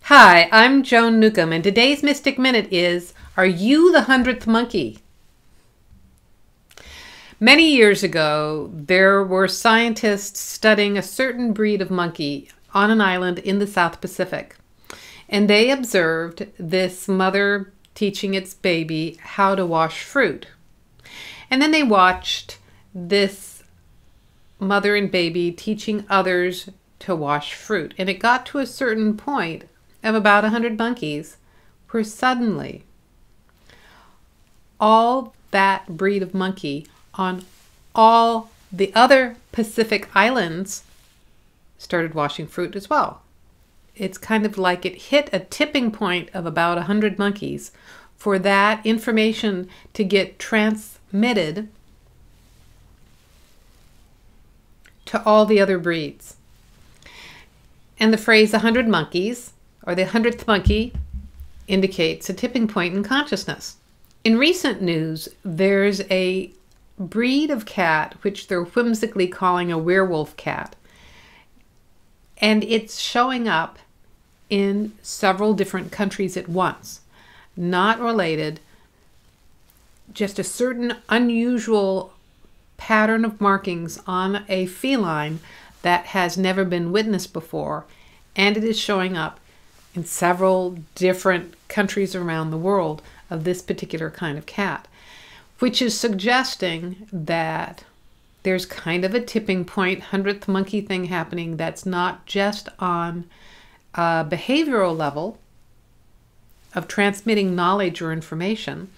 Hi, I'm Joan Newcomb, and today's Mystic Minute is, are you the 100th monkey? Many years ago, there were scientists studying a certain breed of monkey on an island in the South Pacific. And they observed this mother teaching its baby how to wash fruit. And then they watched this mother and baby teaching others to wash fruit. And it got to a certain point of about 100 monkeys where suddenly all that breed of monkey on all the other Pacific islands started washing fruit as well. It's kind of like it hit a tipping point of about 100 monkeys for that information to get transmitted to all the other breeds. And the phrase 100 monkeys, or the 100th monkey, indicates a tipping point in consciousness. In recent news, there's a breed of cat which they're whimsically calling a werewolf cat. And it's showing up in several different countries at once. Not related, just a certain unusual pattern of markings on a feline that has never been witnessed before. And it is showing up in several different countries around the world of this particular kind of cat, which is suggesting that there's kind of a tipping point, 100th monkey thing happening that's not just on a behavioral level of transmitting knowledge or information,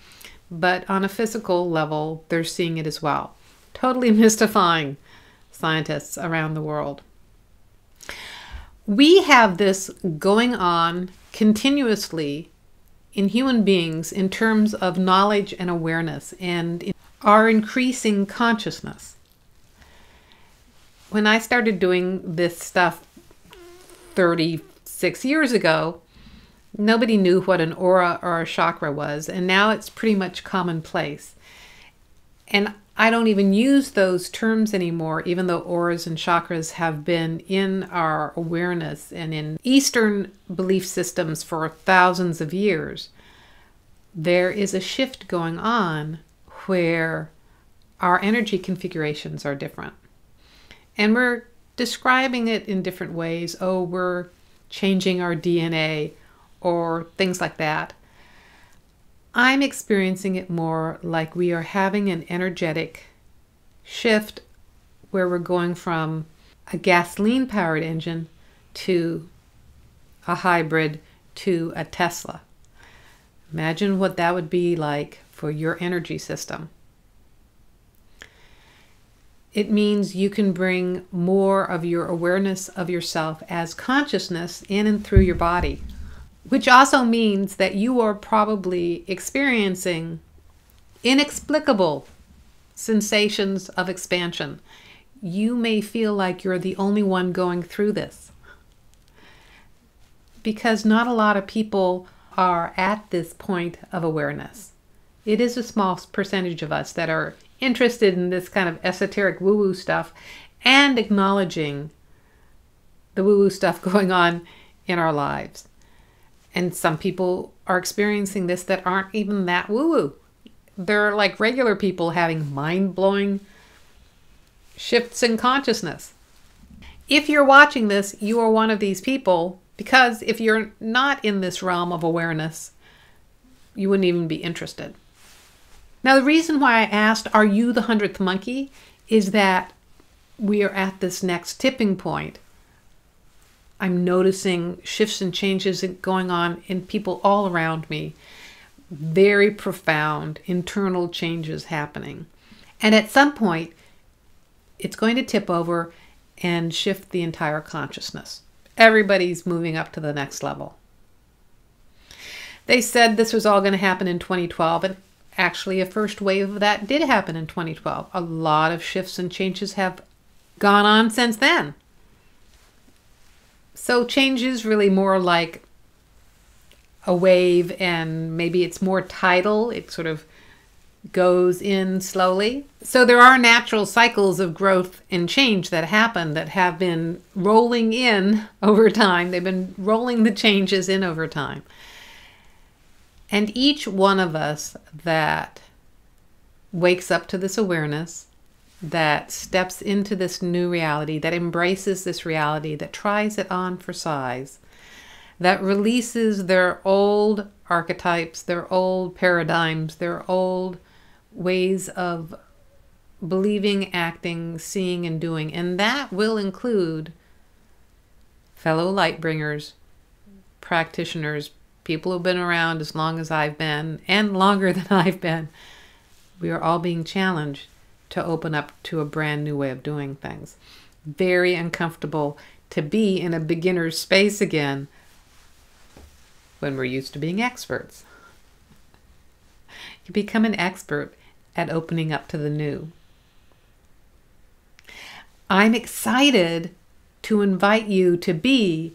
but on a physical level, they're seeing it as well. Totally mystifying scientists around the world. We have this going on continuously in human beings in terms of knowledge and awareness and in our increasing consciousness. When I started doing this stuff 36 years ago, nobody knew what an aura or a chakra was, and now it's pretty much commonplace. And I don't even use those terms anymore, even though auras and chakras have been in our awareness and in Eastern belief systems for thousands of years. There is a shift going on where our energy configurations are different. And we're describing it in different ways. Oh, we're changing our DNA or things like that. I'm experiencing it more like we are having an energetic shift where we're going from a gasoline-powered engine to a hybrid to a Tesla. Imagine what that would be like for your energy system. It means you can bring more of your awareness of yourself as consciousness in and through your body. Which also means that you are probably experiencing inexplicable sensations of expansion. You may feel like you're the only one going through this, because not a lot of people are at this point of awareness. It is a small percentage of us that are interested in this kind of esoteric woo-woo stuff and acknowledging the woo-woo stuff going on in our lives. And some people are experiencing this that aren't even that woo-woo. They're like regular people having mind-blowing shifts in consciousness. If you're watching this, you are one of these people, because if you're not in this realm of awareness, you wouldn't even be interested. Now, the reason why I asked, are you the 100th monkey, is that we are at this next tipping point. I'm noticing shifts and changes going on in people all around me. Very profound internal changes happening. And at some point, it's going to tip over and shift the entire consciousness. Everybody's moving up to the next level. They said this was all going to happen in 2012, and actually a first wave of that did happen in 2012. A lot of shifts and changes have gone on since then. So change is really more like a wave, and maybe it's more tidal. It sort of goes in slowly. So there are natural cycles of growth and change that happen that have been rolling in over time. They've been rolling the changes in over time. And each one of us that wakes up to this awareness, that steps into this new reality, that embraces this reality, that tries it on for size, that releases their old archetypes, their old paradigms, their old ways of believing, acting, seeing, and doing. And that will include fellow light bringers, practitioners, people who've been around as long as I've been and longer than I've been. We are all being challenged to open up to a brand new way of doing things. Very uncomfortable to be in a beginner's space again when we're used to being experts. You become an expert at opening up to the new. I'm excited to invite you to be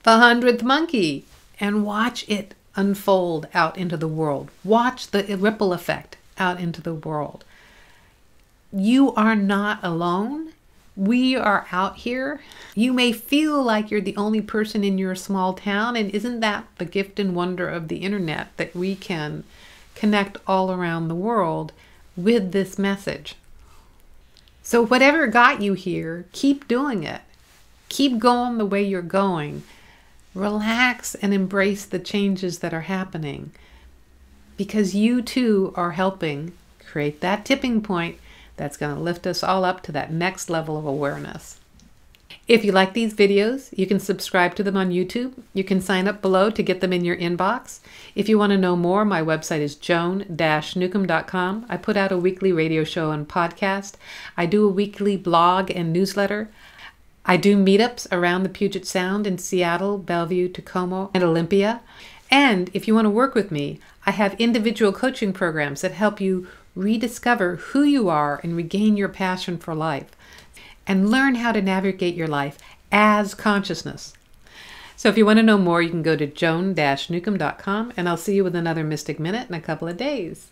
the 100th monkey and watch it unfold out into the world. Watch the ripple effect out into the world. You are not alone. We are out here. You may feel like you're the only person in your small town, and isn't that the gift and wonder of the internet, that we can connect all around the world with this message? So whatever got you here, keep doing it. Keep going the way you're going. Relax and embrace the changes that are happening, because you too are helping create that tipping point that's going to lift us all up to that next level of awareness. If you like these videos, you can subscribe to them on YouTube. You can sign up below to get them in your inbox. If you want to know more, my website is joan-newcomb.com. I put out a weekly radio show and podcast. I do a weekly blog and newsletter. I do meetups around the Puget Sound in Seattle, Bellevue, Tacoma, and Olympia. And if you want to work with me, I have individual coaching programs that help you rediscover who you are and regain your passion for life, and learn how to navigate your life as consciousness. So if you want to know more, you can go to joan-newcomb.com, and I'll see you with another Mystic Minute in a couple of days.